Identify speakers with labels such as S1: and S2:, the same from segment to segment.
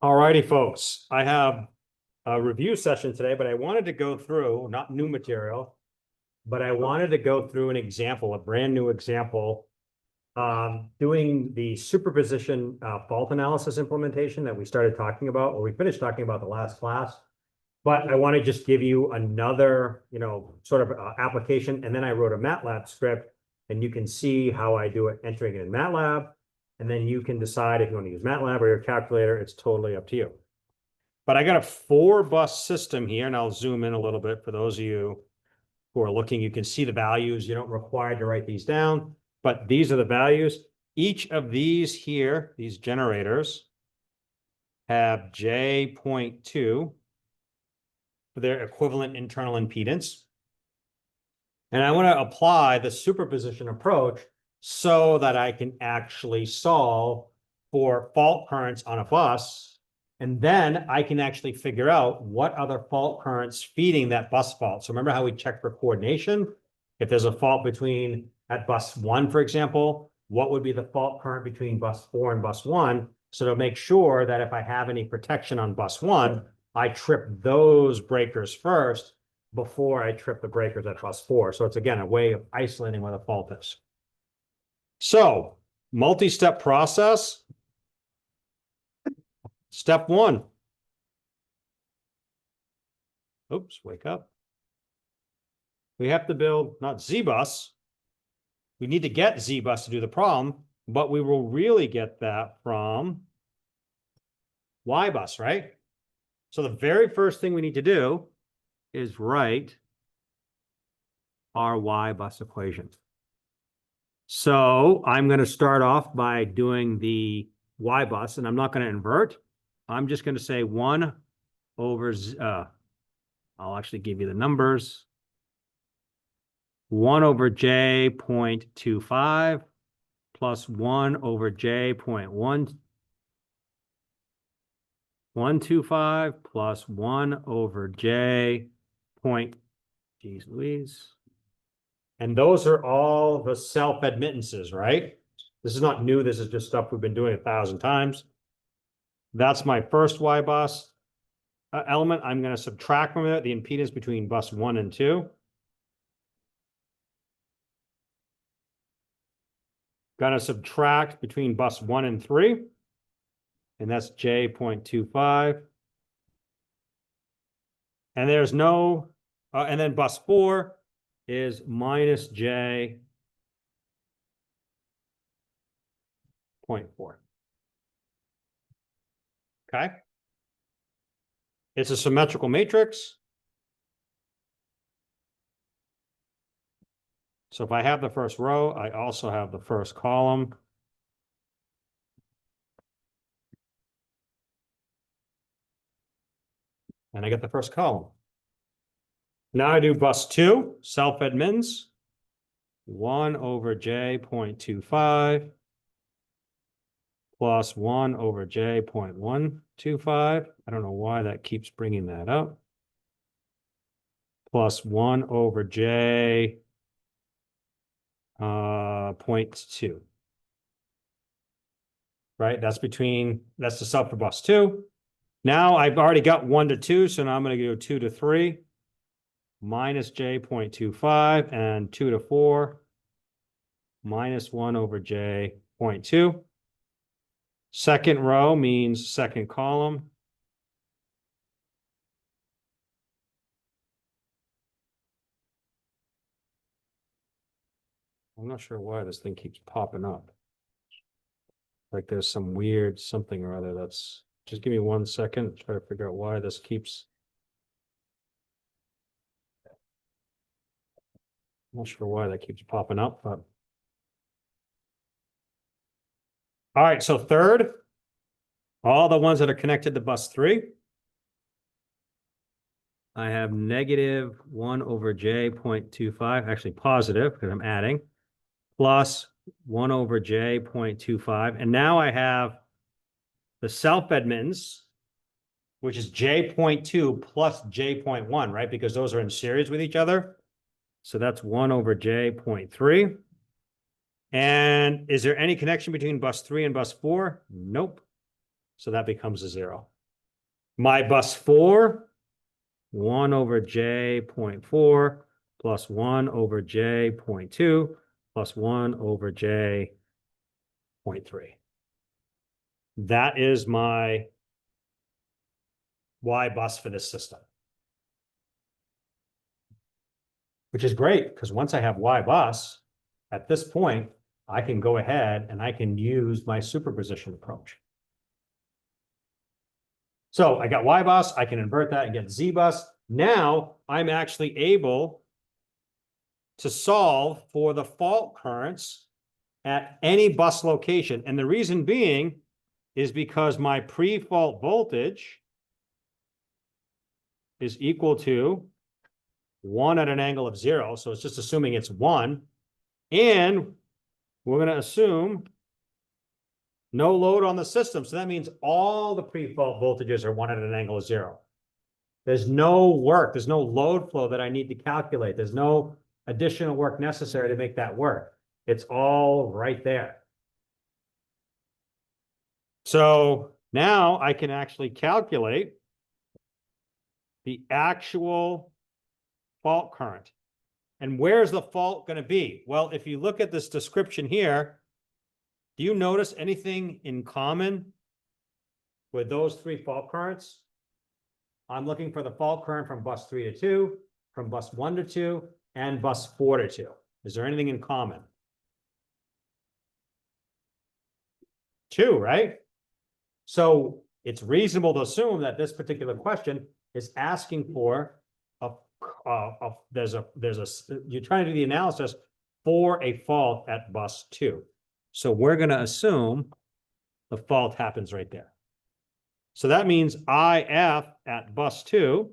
S1: All righty, folks. I have a review session today, but I wanted to go through, not new material, but I wanted to go through an example, a brand new example, doing the superposition fault analysis implementation that we started talking about, or we finished talking about the last class. But I want to just give you another, sort of application. And then I wrote a MATLAB script, and you can see how I do it entering it in MATLAB. And then you can decide if you want to use MATLAB or your calculator. It's totally up to you. But I got a 4-bus system here, and I'll zoom in a little bit for those of you who are looking. You can see the values. You don't require to write these down, but these are the values. Each of these here, these generators, have J.2 for their equivalent internal impedance. And I want to apply the superposition approach so that I can actually solve for fault currents on a bus. And then I can actually figure out what other fault currents feeding that bus fault. So remember how we check for coordination? If there's a fault at bus 1, for example, what would be the fault current between bus 4 and bus 1? So to make sure that if I have any protection on bus 1, I trip those breakers first before I trip the breakers at bus 4. So it's, again, a way of isolating where the fault is. So, multi-step process. Step 1. Oops, wake up. We have to build, not Z-bus. We need to get Z-bus to do the problem, but we will really get that from Y-bus, right? So the very first thing we need to do is write our Y-bus equation. So I'm going to start off by doing the Y-bus, and I'm not going to invert. I'm just going to say 1 over, I'll actually give you the numbers. 1 over J.25 plus 1 over J.125 plus 1 over J. Geez Louise. And those are all the self-admittances, right? This is not new. This is just stuff we've been doing 1,000 times. That's my first Y-bus element. I'm going to subtract from it the impedance between bus 1 and 2. Going to subtract between bus 1 and 3. And that's J.25. And there's no, and then bus 4 is minus J.4. Okay. It's a symmetrical matrix. So if I have the first row, I also have the first column. And I get the first column. Now I do bus 2, self-admittance, 1 over J.25 plus 1 over J.125. I don't know why that keeps bringing that up. Plus 1 over J.2. Right? That's the sub for bus 2. Now I've already got 1 to 2, so now I'm going to go 2 to 3. Minus J.25 and 2 to 4 minus 1 over J.2. Second row means second column. I'm not sure why this thing keeps popping up. Like there's some weird something or other that's, just give me 1 second, try to figure out why this keeps. I'm not sure why that keeps popping up, but. All right, so third, all the ones that are connected to bus 3. I have negative 1 over J.25, actually positive because I'm adding, plus 1 over J.25. And now I have the self-admittance, which is J.2 plus J.1, right? Because those are in series with each other. So that's 1 over J.3. And is there any connection between bus 3 and bus 4? Nope. So that becomes a 0. My bus 4, 1 over j 0.4 plus 1 over j 0.2 plus 1 over j 0.3. That is my Y bus for this system. Which is great, because once I have Y bus, at this point, I can go ahead and I can use my superposition approach. So I got Y bus, I can invert that and get Z bus. Now I'm actually able to solve for the fault currents at any bus location. And the reason being is because my pre-fault voltage is equal to 1 at an angle of 0. So it's just assuming it's 1. And we're going to assume no load on the system. So that means all the pre-fault voltages are 1 at an angle of 0. There's no work. There's no load flow that I need to calculate. There's no additional work necessary to make that work. It's all right there. So now I can actually calculate the actual fault current. And where's the fault going to be? Well, if you look at this description here, do you notice anything in common with those 3 fault currents? I'm looking for the fault current from bus 3 to 2, from bus 1 to 2, and bus 4 to 2. Is there anything in common? 2, right? So it's reasonable to assume that this particular question is asking for you're trying to do the analysis for a fault at bus 2. So we're going to assume the fault happens right there. So that means IF at bus 2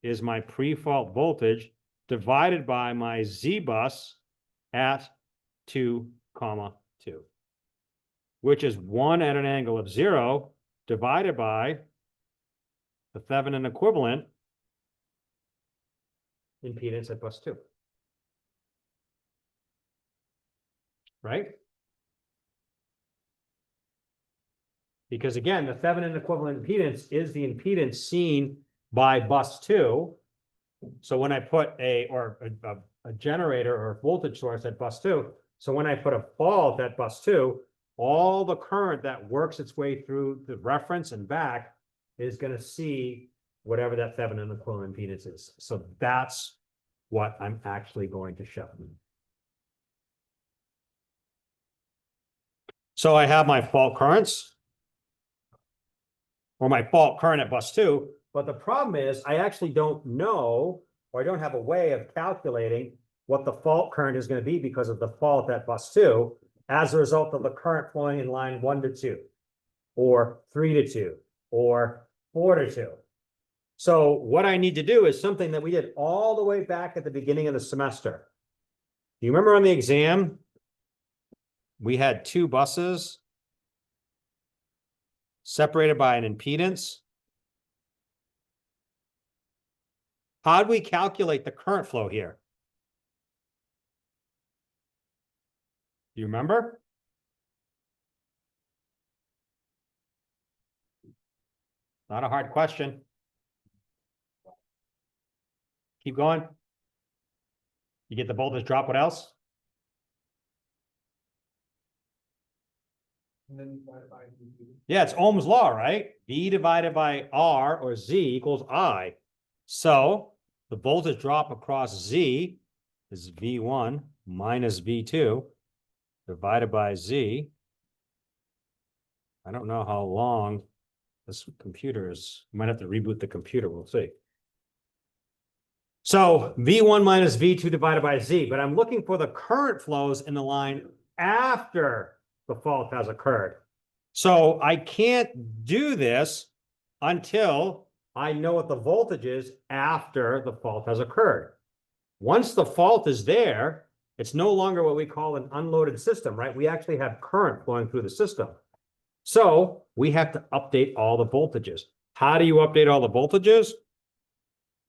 S1: is my pre-fault voltage divided by my Z bus at 2, 2, which is 1 at an angle of 0 divided by the Thevenin equivalent impedance at bus 2. Right? Because again, the Thevenin equivalent impedance is the impedance seen by bus 2. So when I put a generator or voltage source at bus 2, so when I put a fault at bus 2, all the current that works its way through the reference and back is going to see whatever that Thevenin equivalent impedance is. So that's what I'm actually going to show. So I have my fault currents, or my fault current at bus 2, but the problem is I actually don't know, or I don't have a way of calculating what the fault current is going to be because of the fault at bus 2 as a result of the current flowing in line 1 to 2, or 3 to 2, or 4 to 2. So what I need to do is something that we did all the way back at the beginning of the semester. Do you remember on the exam, we had 2 buses separated by an impedance? How do we calculate the current flow here? Do you remember? Not a hard question. Keep going. You get the voltage drop. What else? Yeah, it's Ohm's law, right? V divided by R or Z equals I. So the voltage drop across Z is V1 minus V2 divided by Z. I don't know how long this computer is. I might have to reboot the computer. We'll see. So V1 minus V2 divided by Z, but I'm looking for the current flows in the line after the fault has occurred. So I can't do this until I know what the voltage is after the fault has occurred. Once the fault is there, it's no longer what we call an unloaded system, right? We actually have current flowing through the system. So we have to update all the voltages. How do you update all the voltages?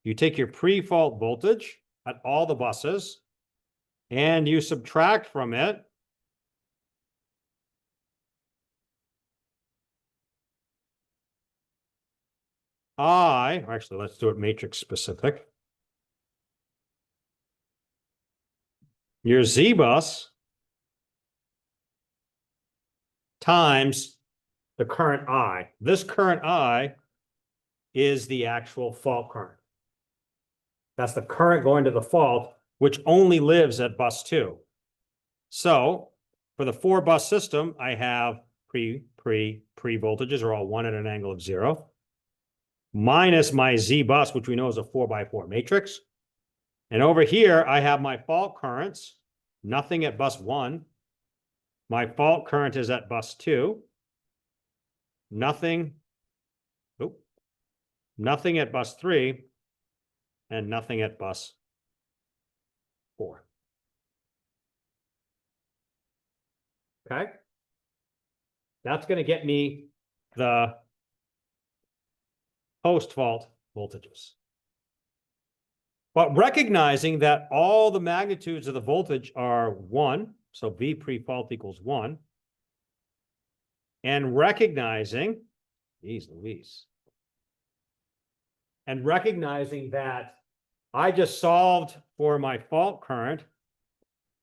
S1: You take your pre-fault voltage at all the buses and you subtract from it actually, let's do it matrix specific. Your Z bus times the current I. This current I is the actual fault current. That's the current going to the fault, which only lives at bus 2. So for the 4-bus system, I have pre voltages are all 1 at an angle of 0, minus my Z bus, which we know is a 4x4 matrix. And over here, I have my fault currents, nothing at bus 1. My fault current is at bus 2. Nothing at bus 3, and nothing at bus 4. Okay? That's going to get me the post-fault voltages. But recognizing that all the magnitudes of the voltage are 1, so V pre-fault equals 1, and recognizing, geez Louise, and recognizing that I just solved for my fault current,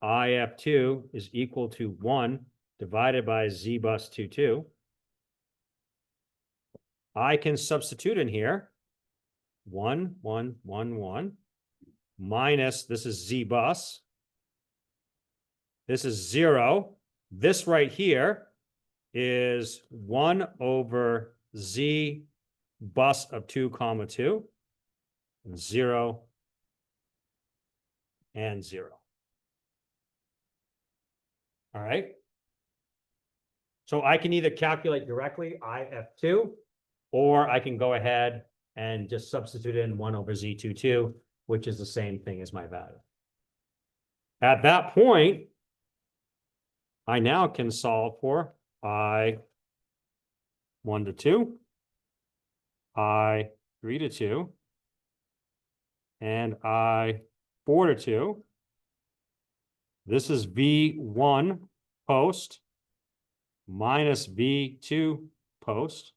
S1: IF2 is equal to 1 divided by Z bus 22. I can substitute in here 1, 1, 1, 1, minus, this is Z bus. This is 0. This right here is 1 over Z bus of 2, 2, 0, and 0. All right. So I can either calculate directly IF2, or I can go ahead and just substitute in 1 over Z22, which is the same thing as my value. At that point, I now can solve for I1 to 2, I3 to 2, and I4 to 2. This is V1 post minus V2 post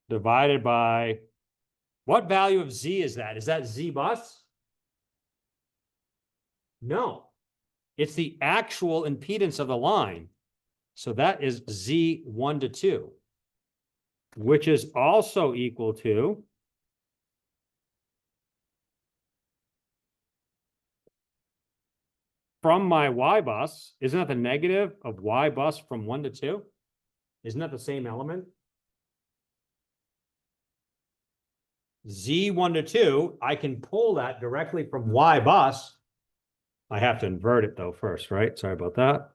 S1: divided by, what value of Z is that? Is that Z bus? No, it's the actual impedance of the line. So that is Z1 to 2, which is also equal to from my Y bus, isn't that the negative of Y bus from 1 to 2? Isn't that the same element? Z1 to 2, I can pull that directly from Y bus. I have to invert it though first, right? Sorry about that.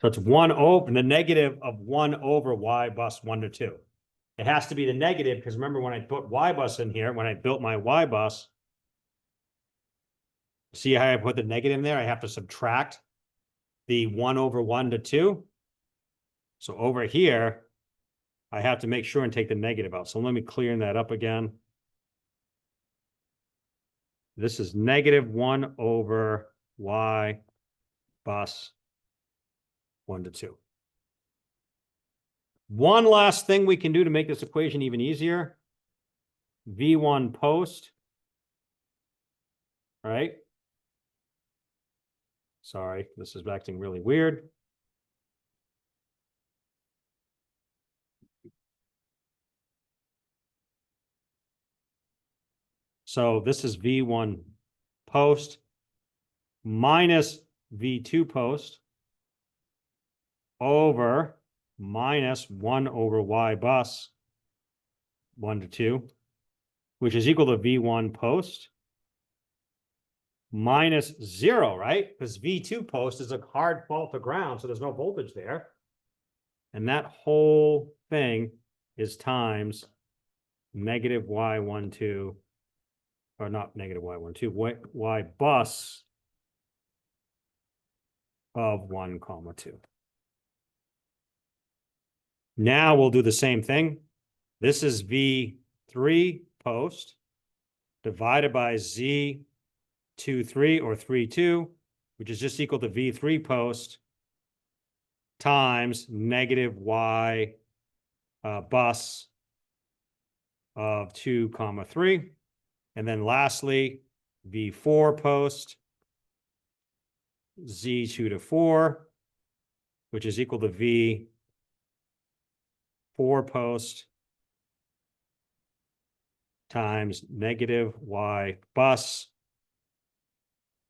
S1: So it's 1 over the negative of 1 over Y bus 1 to 2. It has to be the negative because remember when I put Y bus in here, when I built my Y bus, see how I put the negative in there? I have to subtract the 1 over 1 to 2. So over here, I have to make sure and take the negative out. So let me clear that up again. This is negative 1 over Y bus 1 to 2. One last thing we can do to make this equation even easier. V1 post, right? Sorry, this is acting really weird. So this is V1 post minus V2 post over minus 1 over Y bus 1 to 2, which is equal to V1 post minus 0, right? Because V2 post is a hard fault to ground, so there's no voltage there. And that whole thing is times negative Y12, or not negative Y12, Y bus of 1, 2. Now we'll do the same thing. This is V3 post divided by Z23 or 32, which is just equal to V3 post times negative Y bus of 2, 3. And then lastly, V4 post Z2 to 4, which is equal to V4 post times negative Y bus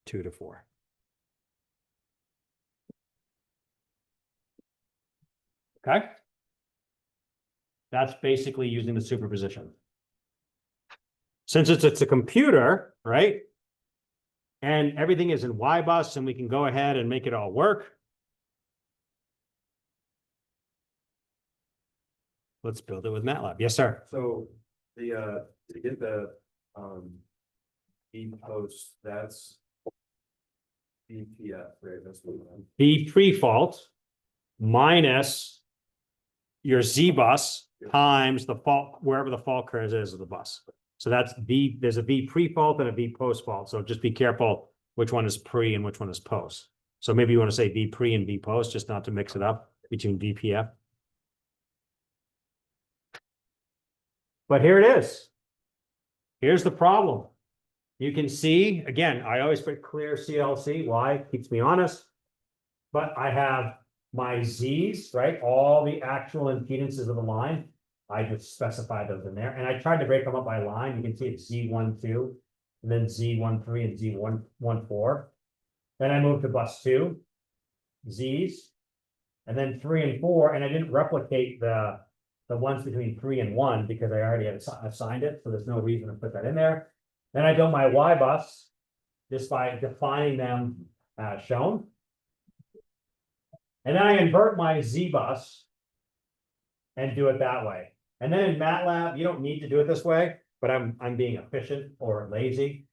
S1: 2 to 4. Okay. That's basically using the superposition. Since it's a computer, right? And everything is in Y bus, and we can go ahead and make it all work. Let's build it with MATLAB. Yes, sir.
S2: So the to get the E post, that's BPF, right? That's what
S1: B pre-fault minus your Z bus times the fault, wherever the fault curve is of the bus. So that's V, there's a V pre-fault and a V post-fault. So just be careful which one is pre and which one is post. So maybe you want to say V pre and V post, just not to mix it up between BPF. But here it is. Here's the problem. You can see, again, I always put clear CLC. Why? Keeps me honest. But I have my Z's, right? All the actual impedances of the line. I just specify those in there. And I tried to break them up by line. You can see it's Z12, and then Z13 and Z14. Then I moved to bus 2, Z's, and then 3 and 4. And I didn't replicate the ones between 3 and 1 because I already had assigned it. So there's no reason to put that in there. Then I built my Y bus just by defining them as shown. And then I invert my Z bus and do it that way. And then in MATLAB, you don't need to do it this way, but I'm being efficient or lazy.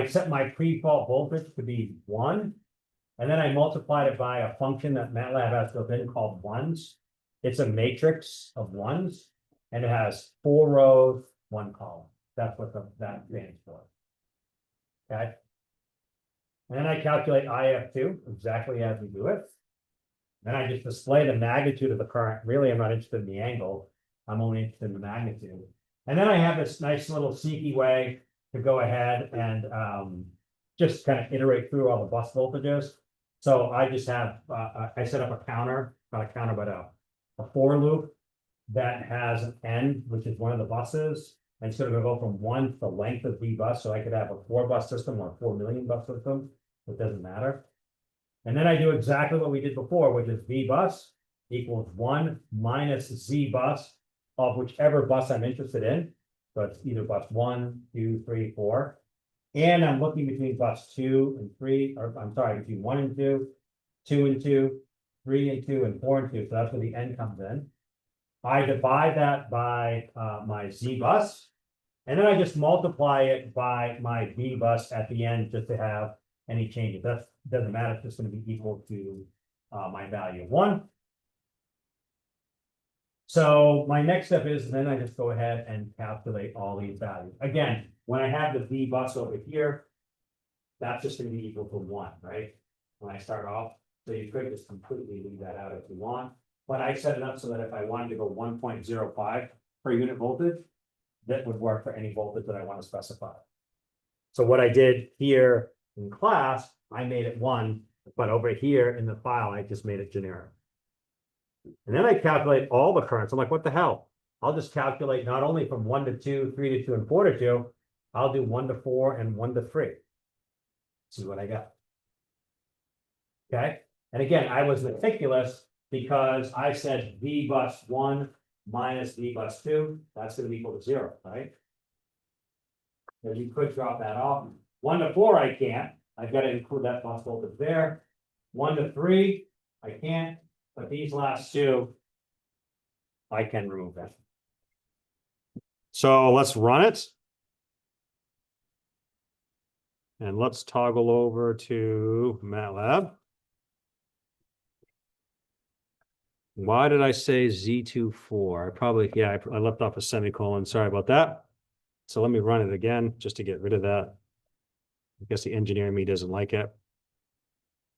S1: Set my pre-fault voltage to be 1. And then I multiplied it by a function that MATLAB has built in called ones. It's a matrix of ones, and it has 4 rows, 1 column. That's what that stands for. Okay. And then I calculate IF2 exactly as we do it. Then I just display the magnitude of the current. Really, I'm not interested in the angle. I'm only interested in the magnitude. And then I have this nice little sneaky way to go ahead and just kind of iterate through all the bus voltages. So I just have, I set up a counter, not a counter, but a for loop that has an N, which is one of the buses. And so it'll go from 1 to the length of V bus. So I could have a 4 bus system or a 4 million bus system. It doesn't matter. And then I do exactly what we did before, which is V bus equals 1 minus Z bus of whichever bus I'm interested in. So it's either bus 1, 2, 3, 4. And I'm looking between bus 2 and 3, or I'm sorry, between 1 and 2, 2 and 2, 3 and 2, and 4 and 2. So that's where the N comes in. I divide that by my Z bus, and then I just multiply it by my V bus at the end just to have any changes. That doesn't matter. It's just going to be equal to my value of 1. So my next step is then I just go ahead and calculate all these values. Again, when I have the V bus over here, that's just going to be equal to 1, right? When I start off, so you could just completely leave that out if you want. But I set it up so that if I wanted to go 1.05 per unit voltage, that would work for any voltage that I want to specify. So what I did here in class, I made it 1, but over here in the file, I just made it generic. And then I calculate all the currents. I'm like, what the hell? I'll just calculate not only from 1 to 2, 3 to 2, and 4 to 2. I'll do 1 to 4 and 1 to 3. See what I got. Okay. And again, I was meticulous because I said V bus 1 minus V bus 2. That's going to be equal to 0, right? And you could drop that off. 1 to 4, I can't. I've got to include that bus voltage there. 1 to 3, I can't. But these last 2, I can remove that. So let's run it. And let's toggle over to MATLAB. Why did I say Z24? I probably, yeah, I left off a semicolon. Sorry about that. So let me run it again just to get rid of that. I guess the engineer in me doesn't like it.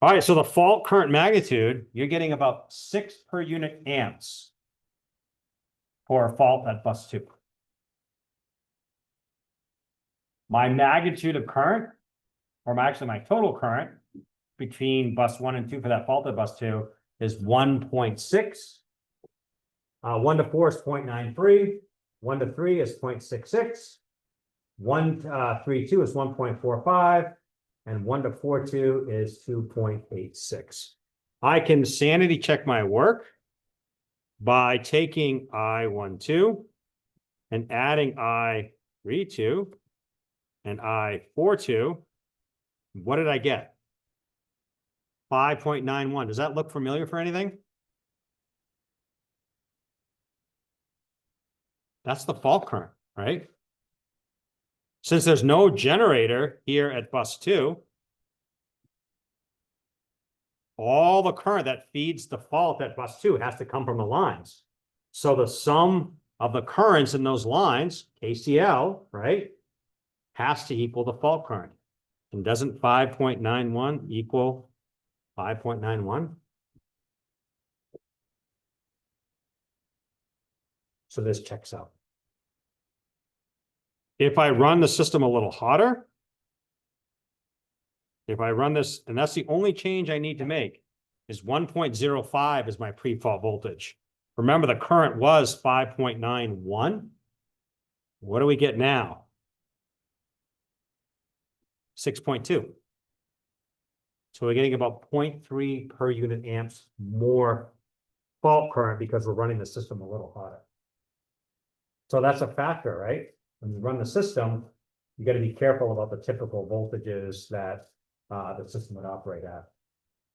S1: All right, so the fault current magnitude, you're getting about 6 per unit amps for a fault at bus 2. my magnitude of current, or actually my total current between bus 1 and 2 for that faulted bus 2 is 1.6. 1 to 4 is 0.93. 1 to 3 is 0.66. 3, 2 is 1.45. And 1 to 4, 2 is 2.86. I can sanity check my work by taking I12 and adding I32 and I42. What did I get? 5.91. Does that look familiar for anything? That's the fault current, right? Since there's no generator here at bus 2, all the current that feeds the fault at bus 2 has to come from the lines. So the sum of the currents in those lines, KCL, right, has to equal the fault current. And doesn't 5.91 equal 5.91? So this checks out. If I run the system a little hotter, if I run this, and that's the only change I need to make, is 1.05 is my pre-fault voltage. Remember, the current was 5.91. What do we get now? 6.2. So we're getting about 0.3 per unit amps more fault current because we're running the system a little hotter. So that's a factor, right? When you run the system, you got to be careful about the typical voltages that the system would operate at.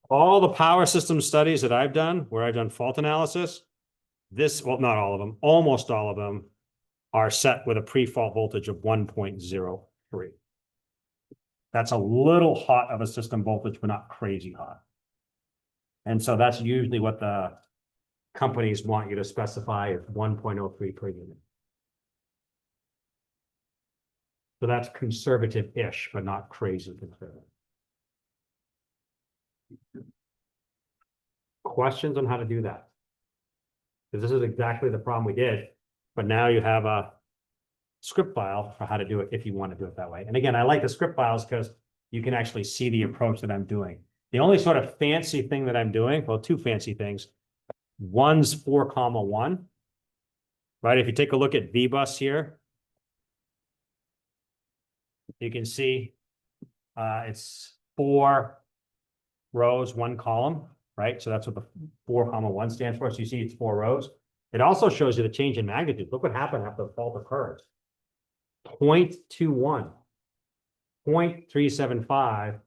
S1: All the power system studies that I've done, where I've done fault analysis, well, not all of them, almost all of them are set with a pre-fault voltage of 1.03. That's a little hot of a system voltage, but not crazy hot. And so that's usually what the companies want you to specify as 1.03 per unit. So that's conservative-ish, but not crazy conservative. Questions on how to do that? Because this is exactly the problem we did, but now you have a script file for how to do it if you want to do it that way. And again, I like the script files because you can actually see the approach that I'm doing. The only sort of fancy thing that I'm doing, well, two fancy things. One's 4,1, right? If you take a look at VBus here, you can see it's 4 rows, 1 column, right? So that's what the 4,1 stands for. So you see it's 4 rows. It also shows you the change in magnitude. Look what happened after the fault occurs. 0.21, 0.375,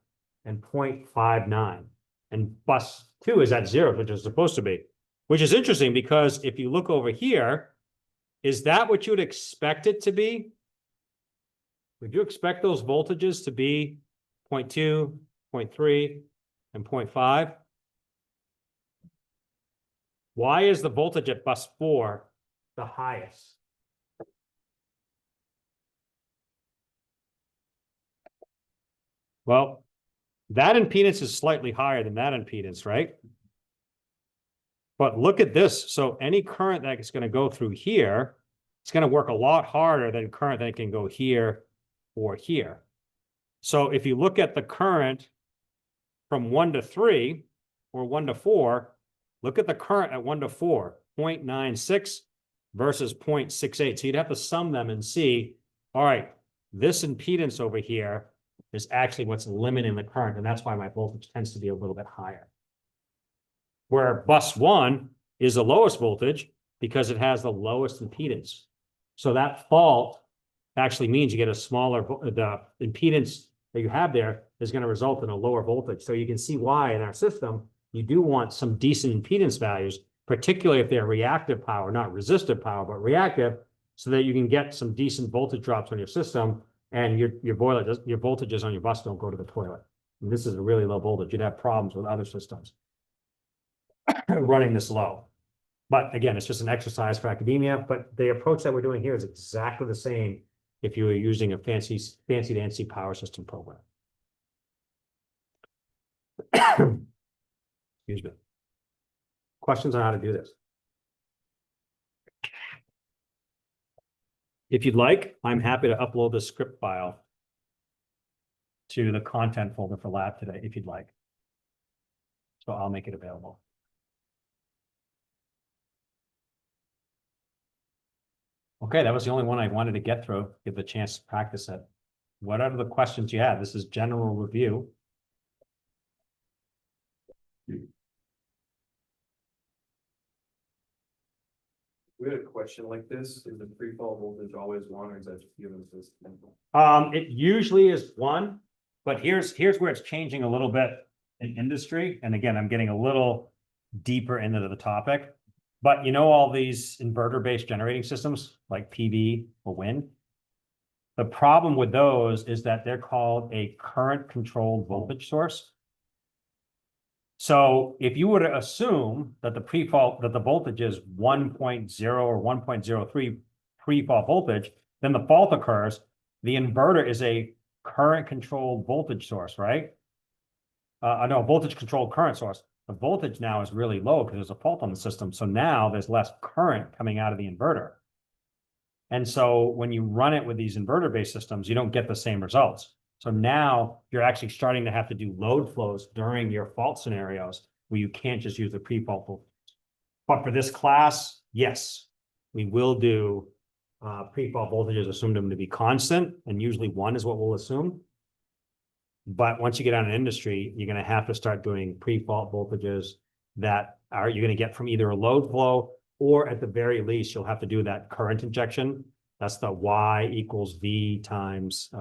S1: and 0.59. And bus 2 is at 0, which is supposed to be, which is interesting because if you look over here, is that what you would expect it to be? Would you expect those voltages to be 0.2, 0.3, and 0.5? Why is the voltage at bus 4 the highest? Well, that impedance is slightly higher than that impedance, right? But look at this. So any current that is going to go through here, it's going to work a lot harder than current that can go here or here. So if you look at the current from 1 to 3 or 1 to 4, look at the current at 1 to 4, 0.96 versus 0.68. So you'd have to sum them and see, all right, this impedance over here is actually what's limiting the current. And that's why my voltage tends to be a little bit higher. Where bus 1 is the lowest voltage because it has the lowest impedance. So that fault actually means you get a smaller, the impedance that you have there is going to result in a lower voltage. So you can see why in our system, you do want some decent impedance values, particularly if they're reactive power, not resistive power, but reactive, so that you can get some decent voltage drops on your system and your voltages on your bus don't go to the toilet. And this is a really low voltage. You'd have problems with other systems running this low. But again, it's just an exercise for academia, but the approach that we're doing here is exactly the same if you were using a fancy dancy power system program. Excuse me. Questions on how to do this? If you'd like, I'm happy to upload the script file to the content folder for lab today, if you'd like. So I'll make it available. Okay, that was the only one I wanted to get through, give the chance to practice it. What are the questions you have? This is general review.
S2: We had a question like this, is the pre-fall voltage always one, or is that just given this?
S1: It usually is one, but here's where it's changing a little bit in industry. And again, I'm getting a little deeper into the topic. But you know, all these inverter-based generating systems like PV or wind. The problem with those is that they're called a current controlled voltage source. So if you were to assume that the voltage is 1.0 or 1.03 pre-fault voltage, then the fault occurs. The inverter is a current controlled voltage source, right? No, voltage controlled current source. The voltage now is really low because there's a fault on the system. So now there's less current coming out of the inverter. And so when you run it with these inverter-based systems, you don't get the same results. So now you're actually starting to have to do load flows during your fault scenarios where you can't just use the pre-fault voltage. But for this class, yes, we will do pre-fault voltages, assume them to be constant, and usually 1 is what we'll assume. But once you get out in industry, you're going to have to start doing pre-fault voltages that you're going to get from either a load flow, or at the very least, you'll have to do that current injection. That's the Y equals V times,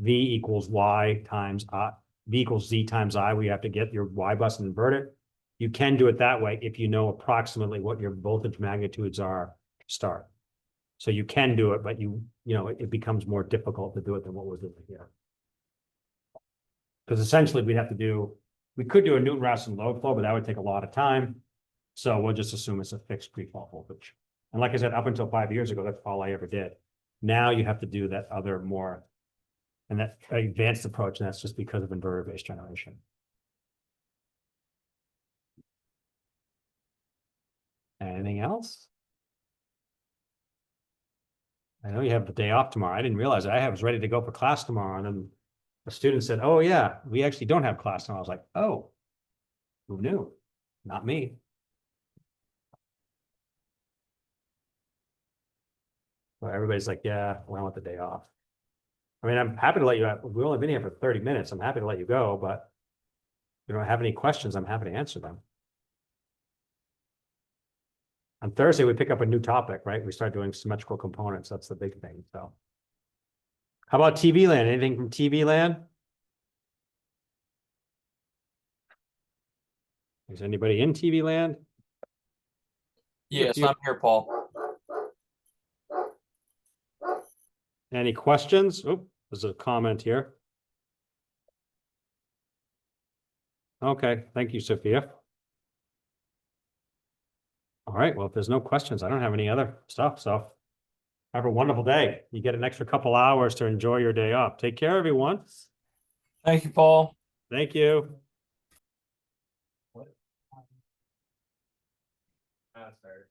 S1: V equals Y times V equals Z times I, where you have to get your Y bus and invert it. You can do it that way if you know approximately what your voltage magnitudes are to start. So you can do it, but it becomes more difficult to do it than what we're doing here. Because essentially we could do a Newton-Raphson load flow, but that would take a lot of time. So we'll just assume it's a fixed pre-fault voltage. And like I said, up until 5 years ago, that's all I ever did. Now you have to do that other more and that advanced approach, and that's just because of inverter-based generation. Anything else? I know you have the day off tomorrow. I didn't realize it. I was ready to go for class tomorrow, and then a student said, "Oh yeah, we actually don't have class tomorrow." I was like, "Oh, who knew? Not me." Well, everybody's like, "Yeah, well, I want the day off." I mean, I'm happy to let you out. We've only been here for 30 minutes. I'm happy to let you go, but if you don't have any questions, I'm happy to answer them. On Thursday, we pick up a new topic, right? We start doing symmetrical components. That's the big thing. So how about TV land? Anything from TV land? Is anybody in TV land?
S3: Yes, I'm here, Paul.
S1: Any questions? Oh, there's a comment here. Okay, thank you, Sophia. All right, well, if there's no questions, I don't have any other stuff, so have a wonderful day. You get an extra couple hours to enjoy your day off. Take care, everyone.
S3: Thank you, Paul.
S1: Thank you.
S2: Sorry.